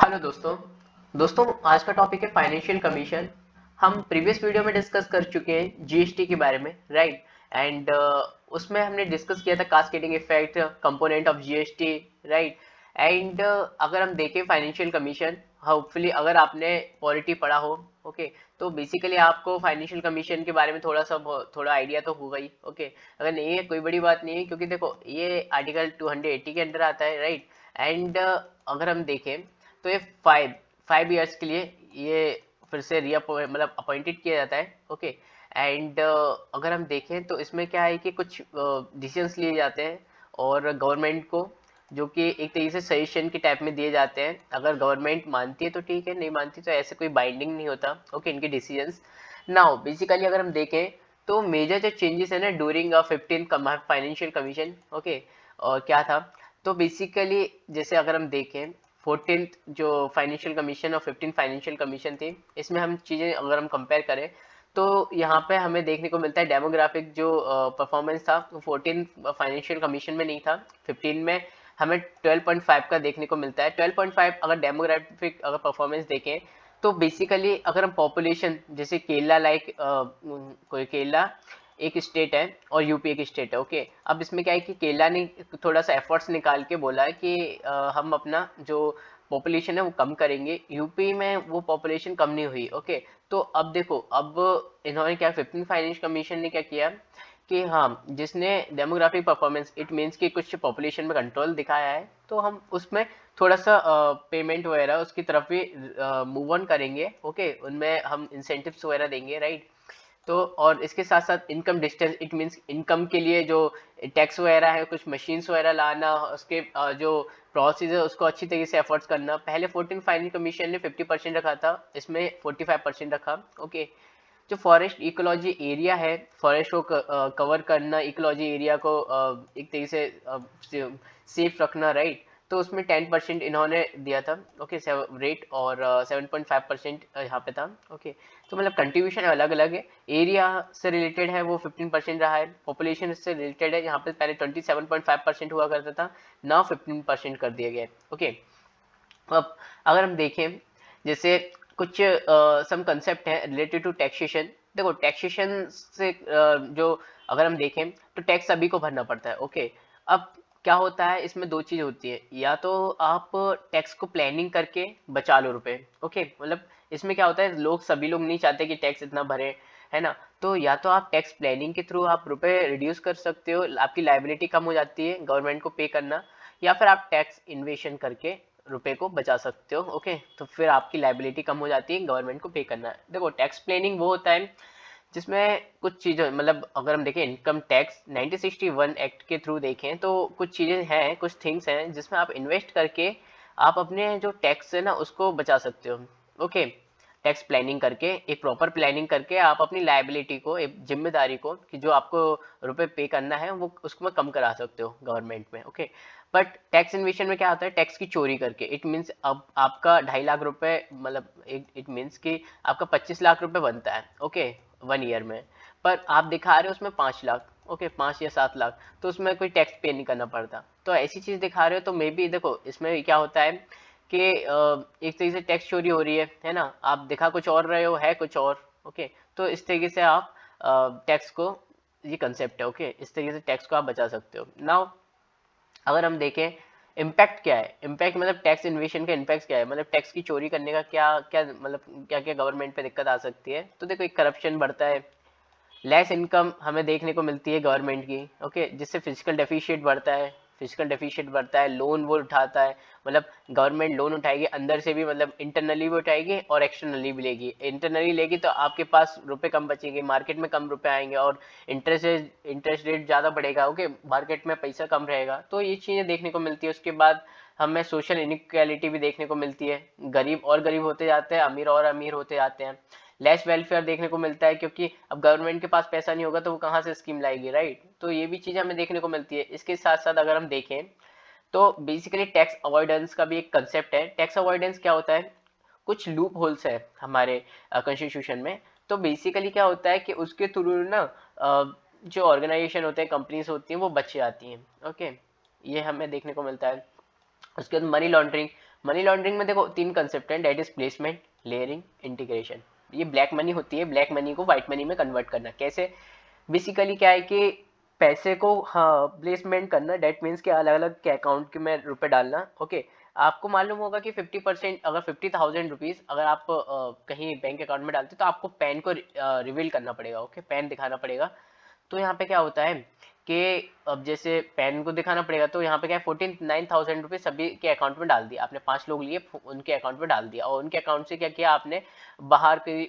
Hello दोस्तों। आज का टॉपिक है फाइनेंशियल कमीशन। हम प्रीवियस वीडियो में डिस्कस कर चुके हैं जीएसटी के बारे में, राइट। एंड उसमें हमने डिस्कस किया था cascading effect, component of GST, right. And अगर हम देखें फाइनेंशियल कमीशन, होपफुली अगर आपने पॉलिटी पढ़ा हो, ओके, तो बेसिकली आपको फाइनेंशियल कमीशन के बारे में थोड़ा आइडिया तो होगा ही, ओके। अगर नहीं है कोई बड़ी बात नहीं है, क्योंकि देखो ये आर्टिकल 280 के अंडर आता है, राइट। एंड अगर हम देखें तो ये 5 ईयर्स के लिए ये फिर से मतलब अपॉइंटेड किया जाता है, ओके। एंड अगर हम देखें तो इसमें क्या है कि कुछ डिसीजंस लिए जाते हैं और गवर्नमेंट को, जो कि एक तरीके से सजेशन के टाइप में दिए जाते हैं। अगर गवर्नमेंट मानती है तो ठीक है, नहीं मानती तो ऐसे कोई बाइंडिंग नहीं होता, ओके, इनके डिसीजंस। नाउ बेसिकली अगर हम देखें तो मेजर जो चेंजेस है ना ड्यूरिंग 15 फाइनेंशियल कमीशन, ओके, और क्या था, तो बेसिकली जैसे अगर हम देखें 14th जो फाइनेंशियल कमीशन और 15 फाइनेंशियल कमीशन थी, इसमें हम चीज़ें अगर हम कंपेयर करें तो यहाँ पे हमें देखने को मिलता है डेमोग्राफिक जो परफॉर्मेंस था वो 14 फाइनेंशियल कमीशन में नहीं था, 15 में हमें 12.5 का देखने को मिलता है। 12.5 अगर डेमोग्राफिक अगर परफॉर्मेंस देखें तो बेसिकली अगर हम पॉपुलेशन जैसे केरला कोई केरला एक स्टेट है और यूपी एक स्टेट है, ओके। अब इसमें क्या है कि केरला ने थोड़ा सा एफर्ट्स निकाल के बोला है कि हम अपना जो पॉपुलेशन है वो कम करेंगे, यूपी में वो पॉपुलेशन कम नहीं हुई, ओके। तो अब देखो, अब इन्होंने क्या, 15 फाइनेंस कमीशन ने क्या किया कि हाँ, जिसने डेमोग्राफिक परफॉर्मेंस इट मीन्स कि कुछ पॉपुलेशन में कंट्रोल दिखाया है, तो हम उसमें थोड़ा सा पेमेंट वगैरह उसकी तरफ भी मूव ऑन करेंगे, ओके, उनमें हम इंसेंटिव्स वगैरह देंगे, राइट। तो और इसके साथ साथ income distance it means income के लिए जो टैक्स वगैरह है, कुछ मशीन्स वगैरह लाना, उसके जो प्रोसेस है उसको अच्छी तरीके से एफर्ट्स करना। पहले 14 फाइनेंस कमीशन ने 50% रखा था, इसमें 45% रखा, ओके। जो फॉरेस्ट इकोलॉजी एरिया है, फॉरेस्ट को कवर करना, इकोलॉजी एरिया को एक तरीके से सेफ रखना, राइट। तो उसमें 10% इन्होंने दिया था, ओके, रेट, और 7.5% यहाँ पे था, ओके। तो मतलब कंट्रीब्यूशन अलग अलग है। एरिया से रिलेटेड है वो 15% रहा है, पॉपुलेशन से रिलेटेड है, यहाँ पे पहले 27.5% हुआ करता था, नाउ 15% कर दिया गया है, ओके। अब अगर हम देखें जैसे कुछ सम कंसेप्ट है रिलेटेड टू टैक्सेशन। देखो टैक्सेशन से जो अगर हम देखें तो टैक्स सभी को भरना पड़ता है, ओके। अब क्या होता है, इसमें दो चीज होती है, या तो आप टैक्स को प्लानिंग करके बचा लो रुपए, ओके, मतलब इसमें क्या होता है, सभी लोग नहीं चाहते कि टैक्स इतना भरे, है ना। तो या तो आप टैक्स प्लानिंग के थ्रू आप रुपए रिड्यूस कर सकते हो, आपकी लाइबिलिटी कम हो जाती है गवर्नमेंट को पे करना, या फिर आप टैक्स इन्वेशन करके रुपए को बचा सकते हो, ओके। तो फिर आपकी लाइबिलिटी कम हो जाती है, गवर्नमेंट को पे करना है। देखो टैक्स प्लानिंग वो होता है जिसमें कुछ चीज़ें, मतलब अगर हम देखें इनकम टैक्स 1961 एक्ट के थ्रू देखें तो कुछ चीज़ें हैं, कुछ थिंग्स हैं जिसमें आप इन्वेस्ट करके आप अपने जो टैक्स है ना उसको बचा सकते हो, ओके। टैक्स प्लानिंग करके, एक प्रॉपर प्लानिंग करके आप अपनी लाइबिलिटी को, एक जिम्मेदारी को, कि जो आपको रुपए पे करना है वो उसको कम करा सकते हो गवर्नमेंट में, ओके। बट टैक्स इन्वेशन में क्या होता है, टैक्स की चोरी करके, इट मीन्स अब आपका 2.5 लाख रुपए, मतलब इट मीन्स कि आपका 25 लाख रुपए बनता है, ओके, 1 ईयर में, पर आप दिखा रहे हो उसमें 5 लाख, ओके, 5 या 7 लाख, तो उसमें कोई टैक्स पे नहीं करना पड़ता। तो ऐसी चीज दिखा रहे हो तो मे बी देखो इसमें क्या होता है कि एक तरीके से टैक्स चोरी हो रही है ना, आप दिखा कुछ और रहे हो, है कुछ और, ओके। तो इस तरीके से आप टैक्स को, ये कंसेप्ट है, ओके, इस तरीके से टैक्स को आप बचा सकते हो। नाउ अगर हम देखें इम्पैक्ट क्या है, इम्पैक्ट मतलब टैक्स इन्वेशन का इम्पैक्ट क्या है, मतलब टैक्स की चोरी करने का क्या क्या, मतलब क्या क्या गवर्नमेंट पे दिक्कत आ सकती है। तो देखो एक करप्शन बढ़ता है, लेस इनकम हमें देखने को मिलती है गवर्नमेंट की, ओके, जिससे फिजिकल डेफिशिएट बढ़ता है, लोन वो उठाता है, मतलब गवर्नमेंट लोन उठाएगी अंदर से भी, मतलब इंटरनली भी उठाएगी और एक्सटर्नली भी लेगी। इंटरनली लेगी तो आपके पास रुपए कम बचेंगे, मार्केट में कम रुपए आएंगे, और इंटरेस्ट रेट ज़्यादा बढ़ेगा, ओके, मार्केट में पैसा कम रहेगा, तो ये चीज़ें देखने को मिलती है। उसके बाद हमें सोशल इनइक्वालिटी भी देखने को मिलती है, गरीब और गरीब होते जाते हैं, अमीर और अमीर होते जाते हैं। लेस वेलफेयर देखने को मिलता है, क्योंकि अब गवर्नमेंट के पास पैसा नहीं होगा तो वो कहाँ से स्कीम लाएगी, राइट। तो ये भी चीज़ हमें देखने को मिलती है। इसके साथ साथ अगर हम देखें तो बेसिकली टैक्स अवॉइडेंस का भी एक कंसेप्ट है। टैक्स अवॉइडेंस क्या होता है, कुछ लूप होल्स है हमारे कॉन्स्टिट्यूशन में, तो बेसिकली क्या होता है कि उसके थ्रू ना जो ऑर्गेनाइजेशन होते हैं, कंपनीज होती हैं, वो बच जाती हैं, ओके, ये हमें देखने को मिलता है। उसके बाद मनी लॉन्ड्रिंग, मनी लॉन्ड्रिंग में देखो तीन कंसेप्ट हैं, date is placement, layering, integration. ये ब्लैक मनी होती है, ब्लैक मनी को व्हाइट मनी में कन्वर्ट करना। कैसे? बेसिकली क्या है कि पैसे को हाँ प्लेसमेंट करना, डेट मीन्स के अलग अलग के अकाउंट में रुपए डालना। ओके, आपको मालूम होगा कि 50%, अगर 50,000 रुपीज अगर आप कहीं बैंक अकाउंट में डालते तो आपको पैन को रिवील करना पड़ेगा। ओके, पैन दिखाना पड़ेगा। तो यहाँ पे क्या होता है कि अब जैसे पैन को दिखाना पड़ेगा, तो यहाँ पे क्या है 49,000 रुपीज सभी के अकाउंट में डाल दिया आपने, 5 लोग लिए उनके अकाउंट में डाल दिया, और उनके अकाउंट से क्या किया आपने, बाहर की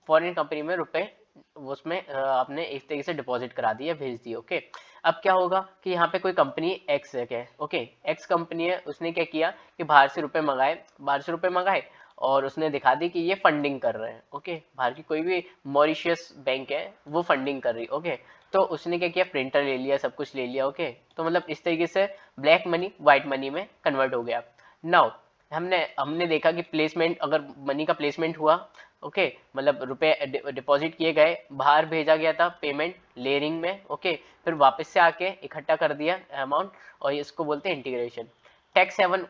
फॉरेन कंपनी में रुपए उसमें आपने एक तरीके से डिपॉजिट करा दिया, भेज दिए। ओके, अब क्या होगा कि यहाँ पे कोई कंपनी एक्स है क्या, ओके एक्स कंपनी है, उसने क्या किया कि बाहर से रुपए मंगाए, बाहर से रुपए मंगाए और उसने दिखा दी कि ये फंडिंग कर रहे हैं। ओके, बाहर की कोई भी मॉरिशियस बैंक है वो फंडिंग कर रही। ओके, तो उसने क्या किया, प्रिंटर ले लिया, सब कुछ ले लिया। ओके, तो मतलब इस तरीके से ब्लैक मनी व्हाइट मनी में कन्वर्ट हो गया। नाउ हमने हमने देखा कि प्लेसमेंट, अगर मनी का प्लेसमेंट हुआ, ओके मतलब रुपए डिपॉजिट किए गए, बाहर भेजा गया था पेमेंट लेयरिंग में। ओके, फिर वापस से आके इकट्ठा कर दिया अमाउंट, और इसको बोलते हैं इंटीग्रेशन। टैक्स हेवन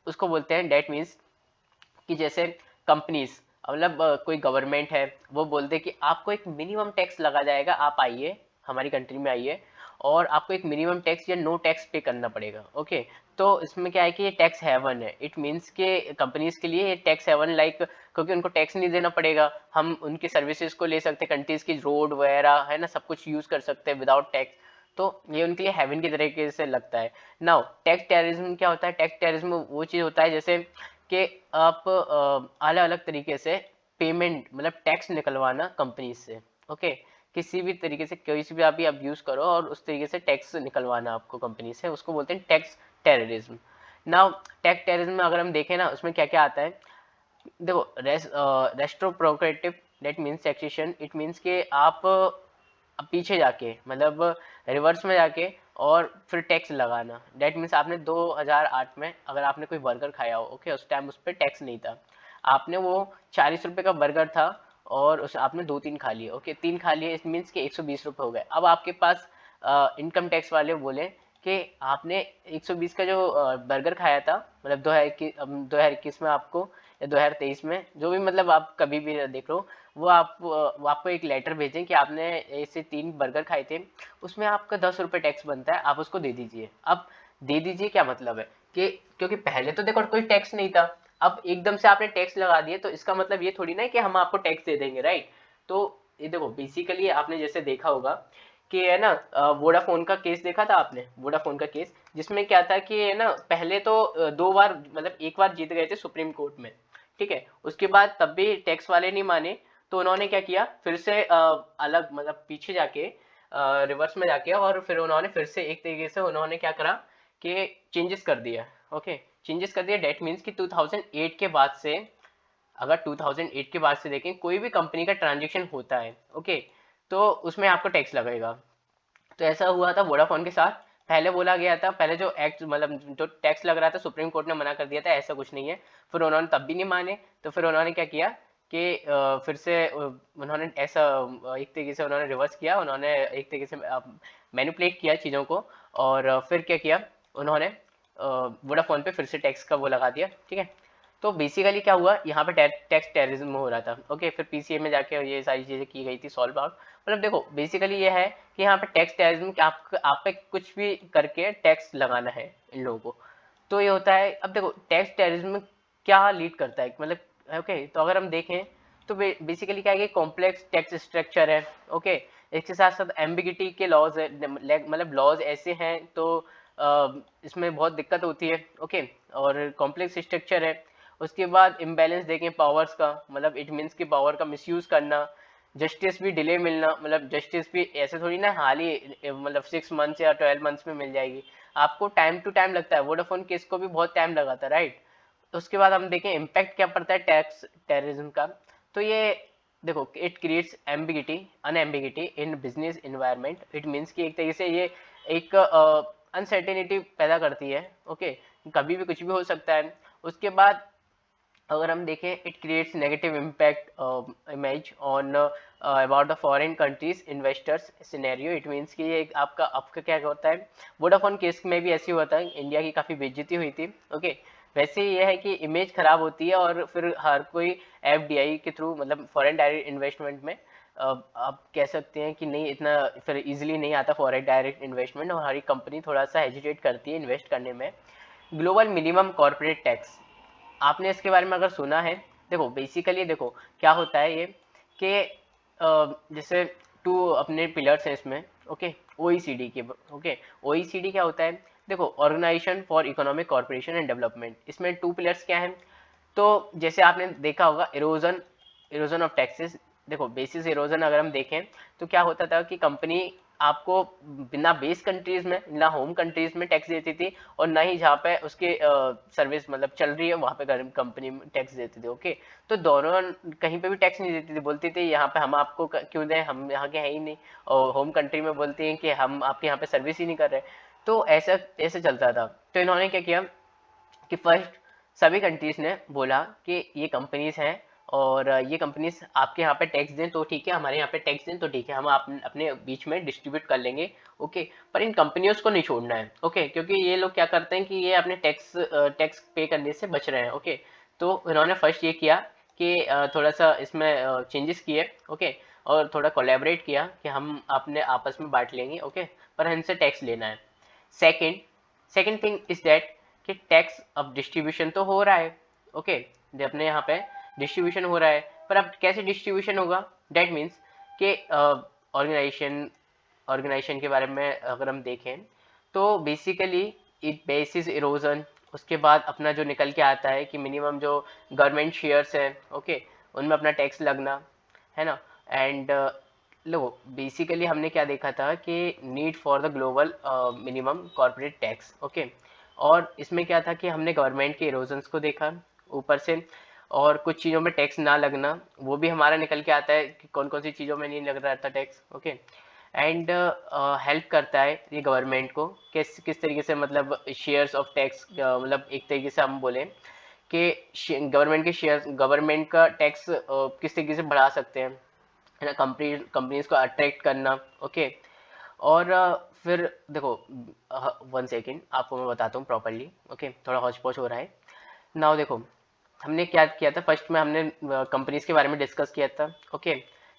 उसको बोलते हैं, डेट मीन्स कि जैसे कंपनीज, मतलब कोई गवर्नमेंट है वो बोलते कि आपको एक मिनिमम टैक्स लगा जाएगा, आप आइए हमारी कंट्री में आइए और आपको एक मिनिमम टैक्स या नो टैक्स पे करना पड़ेगा। ओके, तो इसमें क्या है कि ये टैक्स हेवन है, इट मीन्स के कंपनीज के लिए ये टैक्स हेवन लाइक, क्योंकि उनको टैक्स नहीं देना पड़ेगा, हम उनकी सर्विसेज को ले सकते हैं, कंट्रीज की रोड वगैरह है ना, सब कुछ यूज कर सकते हैं विदाउट टैक्स। तो ये उनके लिए हेवन की तरीके से लगता है। नाउ टैक्स टेररिज्म क्या होता है? टैक्स टेररिज्म वो चीज होता है जैसे कि आप अलग अलग तरीके से पेमेंट, मतलब टैक्स निकलवाना कंपनी से। ओके, किसी भी तरीके से किसी भी आप यूज करो और उस तरीके से टैक्स निकलवाना आपको कंपनी से, उसको बोलते हैं tax terrorism. Now tax terrorism में अगर हम देखें ना, उसमें क्या क्या आता है, देखो retrospective, that means taxation, it means के आप पीछे जाके, मतलब रिवर्स में जाके और फिर टैक्स लगाना। दैट मीन्स आपने 2008 में अगर आपने कोई बर्गर खाया हो, ओके उस टाइम उस पर टैक्स नहीं था, आपने वो 40 रुपए का बर्गर था और उस आपने 2-3 खा लिए। ओके, 3 खा लिए, इट मीन्स के 120 रुपए हो गए। अब आपके पास इनकम टैक्स वाले बोले कि आपने 120 का जो बर्गर खाया था, मतलब 2021 में आपको या 2023 में, जो भी मतलब आप कभी भी देख लो, वो आपको एक लेटर भेजें कि आपने ऐसे 3 बर्गर खाए थे, उसमें आपका 10 रुपए टैक्स बनता है, आप उसको दे दीजिए। अब दे दीजिए क्या मतलब है कि क्योंकि पहले तो देखो कोई टैक्स नहीं था, अब एकदम से आपने टैक्स लगा दिए, तो इसका मतलब ये थोड़ी ना है कि हम आपको टैक्स दे देंगे, राइट? तो ये देखो बेसिकली आपने जैसे देखा होगा कि है ना, वोडाफोन का केस देखा था आपने, वोडाफोन का केस, जिसमें क्या था कि है ना, पहले तो 2 बार, मतलब एक बार जीत गए थे सुप्रीम कोर्ट में, ठीक है, उसके बाद तब भी टैक्स वाले नहीं माने, तो उन्होंने क्या किया, फिर से अलग, मतलब पीछे जाके रिवर्स में जाके, और फिर उन्होंने फिर से एक तरीके से उन्होंने क्या करा कि चेंजेस कर दिया। ओके, चेंजेस कर दिया, डेट मीन्स कि 2008 के बाद से, अगर 2008 के बाद से देखें कोई भी कंपनी का ट्रांजेक्शन होता है, ओके, तो उसमें आपको टैक्स लगेगा। तो ऐसा हुआ था वोडाफोन के साथ, पहले बोला गया था, पहले जो एक्ट, मतलब जो टैक्स लग रहा था, सुप्रीम कोर्ट ने मना कर दिया था ऐसा कुछ नहीं है, फिर उन्होंने तब भी नहीं माने, तो फिर उन्होंने क्या किया कि फिर से उन्होंने ऐसा एक तरीके से उन्होंने रिवर्स किया, उन्होंने एक तरीके से मैनिपुलेट किया चीज़ों को, और फिर क्या किया उन्होंने, वोडाफोन पे फिर से टैक्स का वो लगा दिया, ठीक है। तो बेसिकली क्या हुआ यहाँ पे, टैक्स टेररिज्म हो रहा था। ओके, फिर पीसीए में जाके ये सारी चीज़ें की गई थी सॉल्व आउट। मतलब देखो बेसिकली ये है कि यहाँ पे टैक्स टेररिज्म, कि आप पे कुछ भी करके टैक्स लगाना है इन लोगों को, तो ये होता है। अब देखो टैक्स टेररिज्म क्या लीड करता है, मतलब ओके, तो अगर हम देखें तो बेसिकली क्या है कि कॉम्प्लेक्स टैक्स स्ट्रक्चर है। ओके, इसके साथ साथ एम्बिगिटी के लॉज है, मतलब लॉज ऐसे हैं तो इसमें बहुत दिक्कत होती है। ओके, और कॉम्प्लेक्स स्ट्रक्चर है। उसके बाद इम्बैलेंस देखें पावर्स का, मतलब इट मीन्स की पावर का मिसयूज करना, जस्टिस भी डिले मिलना, मतलब जस्टिस भी ऐसे थोड़ी ना हाल ही, मतलब 6 मंथ्स या 12 मंथ्स में मिल जाएगी, आपको टाइम टू टाइम लगता है। वोडाफोन केस को भी बहुत टाइम लगा था, राइट? उसके बाद हम देखें इम्पैक्ट क्या पड़ता है टैक्स टेररिज्म का, तो ये देखो it creates ambiguity, unambiguity in business environment, it means कि एक तरीके से ये एक अनसर्टेनिटी पैदा करती है। ओके, कभी भी कुछ भी हो सकता है। उसके बाद अगर हम देखें it creates negative impact image on about the foreign countries investors scenario, it means कि ये आपका आपका क्या होता है, वोडाफोन केस में भी ऐसे हुआ था, इंडिया की काफ़ी बेइज्जती हुई थी। ओके, वैसे ये है कि इमेज खराब होती है और फिर हर कोई एफडीआई के थ्रू मतलब फॉरेन डायरेक्ट इन्वेस्टमेंट में आप कह सकते हैं कि नहीं इतना फिर इजीली नहीं आता फॉरेन डायरेक्ट इन्वेस्टमेंट, और हर एक कंपनी थोड़ा सा हेजिटेट करती है इन्वेस्ट करने में। ग्लोबल मिनिमम कॉर्पोरेट टैक्स, आपने इसके बारे में अगर सुना है, देखो बेसिकली देखो क्या होता है ये कि जैसे टू अपने पिलर्स हैं इसमें, ओके, ओईसीडी के, ओके, ओईसीडी क्या होता है, देखो organisation for economic corporation and development, इसमें टू पिलर्स क्या हैं, तो जैसे आपने देखा होगा इरोजन, इरोजन ऑफ टैक्सेस, देखो बेसिस इरोजन अगर हम देखें तो क्या होता था कि कंपनी आपको बिना बेस कंट्रीज में ना होम कंट्रीज में टैक्स देती थी, और ना ही जहाँ पे उसके सर्विस मतलब चल रही है वहाँ पे कंपनी टैक्स देती थी, ओके। तो दोनों कहीं पे भी टैक्स नहीं देती थी, बोलती थी यहाँ पे हम आपको क्यों दें, हम यहाँ के हैं ही नहीं, और होम कंट्री में बोलती हैं कि हम आपके यहाँ पे सर्विस ही नहीं कर रहे। तो ऐसा ऐसे चलता था। तो इन्होंने क्या किया कि फर्स्ट सभी कंट्रीज ने बोला कि ये कंपनीज हैं और ये कंपनीज आपके यहाँ पे टैक्स दें तो ठीक है, हमारे यहाँ पे टैक्स दें तो ठीक है, हम अपने बीच में डिस्ट्रीब्यूट कर लेंगे, ओके। पर इन कंपनियों को नहीं छोड़ना है, ओके, क्योंकि ये लोग क्या करते हैं कि ये अपने टैक्स पे करने से बच रहे हैं, ओके। तो इन्होंने फर्स्ट ये किया कि थोड़ा सा इसमें चेंजेस किए, ओके, और थोड़ा कोलैबोरेट किया कि हम अपने आपस में बांट लेंगे, ओके, पर हमसे टैक्स लेना है। Second second thing is that कि टैक्स अब डिस्ट्रीब्यूशन तो हो रहा है, ओके, अपने यहाँ पे डिस्ट्रीब्यूशन हो रहा है, पर अब कैसे डिस्ट्रीब्यूशन होगा, डेट मीन्स कि ऑर्गेनाइजेशन ऑर्गेनाइजेशन के बारे में अगर हम देखें तो बेसिकली इट बेसिस इरोजन, उसके बाद अपना जो निकल के आता है कि मिनिमम जो गवर्नमेंट शेयर्स है, ओके, उनमें अपना टैक्स लगना है ना। एंड लो बेसिकली हमने क्या देखा था कि need for the global minimum corporate tax, okay, और इसमें क्या था कि हमने गवर्नमेंट के इरोजन्स को देखा ऊपर से, और कुछ चीज़ों में टैक्स ना लगना वो भी हमारा निकल के आता है कि कौन कौन सी चीज़ों में नहीं लग रहा था टैक्स, ओके। एंड हेल्प करता है ये गवर्नमेंट को किस किस तरीके से, मतलब शेयर्स ऑफ टैक्स, मतलब एक तरीके से हम बोलें कि गवर्नमेंट के शेयर, गवर्नमेंट का टैक्स किस तरीके से बढ़ा सकते हैं, है ना, कंपनीज को अट्रैक्ट करना, ओके। और फिर देखो 1 सेकेंड आपको मैं बताता हूँ प्रॉपरली, ओके, थोड़ा हौच पौच हो रहा है। नाउ देखो हमने क्या किया था, फर्स्ट में हमने कंपनीज के बारे में डिस्कस किया था, ओके।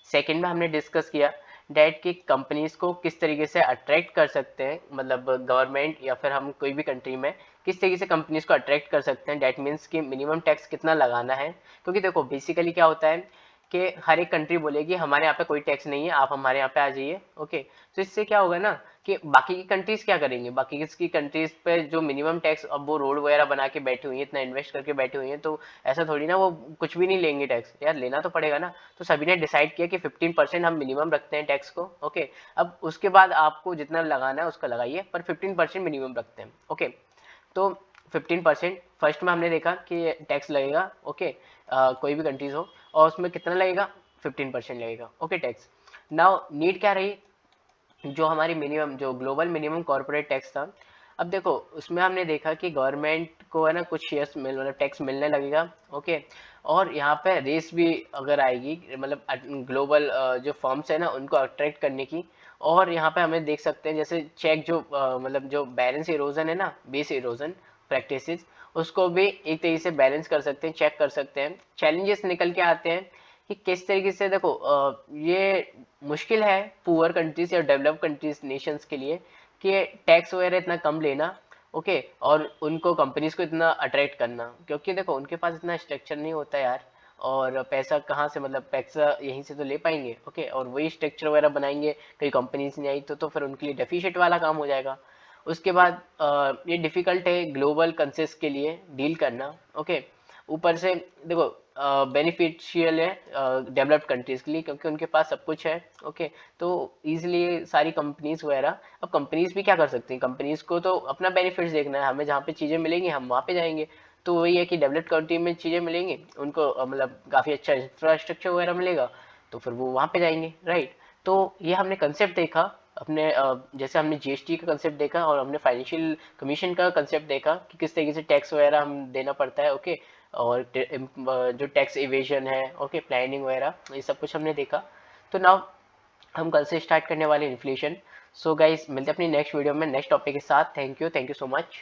सेकंड में हमने डिस्कस किया डेट की कंपनीज को किस तरीके से अट्रैक्ट कर सकते हैं, मतलब गवर्नमेंट या फिर हम कोई भी कंट्री में किस तरीके से कंपनीज को अट्रैक्ट कर सकते हैं, डेट मीन्स कि मिनिमम टैक्स कितना लगाना है। क्योंकि देखो बेसिकली क्या होता है कि हर एक कंट्री बोलेगी हमारे यहाँ पे कोई टैक्स नहीं है, आप हमारे यहाँ पे आ जाइए, ओके। तो इससे क्या होगा ना कि बाकी की कंट्रीज क्या करेंगे, बाकी की कंट्रीज पे जो मिनिमम टैक्स, अब वो रोड वगैरह बना के बैठी हुई है, इतना इन्वेस्ट करके बैठी हुई है, तो ऐसा थोड़ी ना वो कुछ भी नहीं लेंगे टैक्स, यार लेना तो पड़ेगा ना। तो सभी ने डिसाइड किया कि 15% हम मिनिमम रखते हैं टैक्स को, ओके। अब उसके बाद आपको जितना लगाना है उसका लगाइए, पर 15% मिनिमम रखते हैं, ओके। तो 15% फर्स्ट में हमने देखा कि टैक्स लगेगा, ओके, कोई भी कंट्रीज हो, और उसमें कितना लगेगा, 15% लगेगा, ओके, टैक्स। नाउ नीड क्या रही, जो हमारी मिनिमम जो ग्लोबल मिनिमम कॉर्पोरेट टैक्स था। अब देखो उसमें हमने देखा कि गवर्नमेंट को है ना कुछ शेयर्स मतलब टैक्स मिलने लगेगा, ओके। और यहाँ पे रेस भी अगर आएगी, मतलब ग्लोबल जो फर्म्स है ना उनको अट्रैक्ट करने की। और यहाँ पे हमें देख सकते हैं जैसे चेक जो मतलब जो बैलेंस इरोजन है ना, बेस इरोजन प्रैक्टिसेस, उसको भी एक तरीके से बैलेंस कर सकते हैं, चेक कर सकते हैं। चैलेंजेस निकल के आते हैं कि किस तरीके से, देखो ये मुश्किल है पुअर कंट्रीज या डेवलप कंट्रीज नेशंस के लिए कि टैक्स वगैरह इतना कम लेना, ओके, और उनको कंपनीज को इतना अट्रैक्ट करना, क्योंकि देखो उनके पास इतना स्ट्रक्चर नहीं होता यार, और पैसा कहाँ से, मतलब पैसा यहीं से तो ले पाएंगे, ओके, और वही स्ट्रक्चर वगैरह बनाएंगे, कहीं कंपनीज नहीं आई तो फिर उनके लिए डेफिशिट वाला काम हो जाएगा। उसके बाद ये डिफिकल्ट है ग्लोबल कंसेस के लिए डील करना, ओके। ऊपर से देखो बेनिफिशियल है डेवलप्ड कंट्रीज के लिए, क्योंकि उनके पास सब कुछ है, ओके। तो इजीली सारी कंपनीज वगैरह, अब कंपनीज भी क्या कर सकती हैं, कंपनीज को तो अपना बेनिफिट्स देखना है, हमें जहाँ पे चीज़ें मिलेंगी हम वहाँ पे जाएंगे। तो वही है कि डेवलप्ड कंट्री में चीज़ें मिलेंगी उनको, मतलब काफ़ी अच्छा इंफ्रास्ट्रक्चर वगैरह मिलेगा, तो फिर वो वहाँ पे जाएंगे, राइट। तो ये हमने कंसेप्ट देखा अपने जैसे हमने जीएसटी का कंसेप्ट देखा और हमने फाइनेंशियल कमीशन का कंसेप्ट देखा कि किस तरीके से टैक्स वगैरह हम देना पड़ता है, ओके। और जो टैक्स इवेजन है, ओके, प्लानिंग वगैरह, ये सब कुछ हमने देखा। तो नाउ हम कल से स्टार्ट करने वाले इन्फ्लेशन। सो गाइस मिलते हैं अपनी नेक्स्ट वीडियो में नेक्स्ट टॉपिक के साथ। Thank you so much.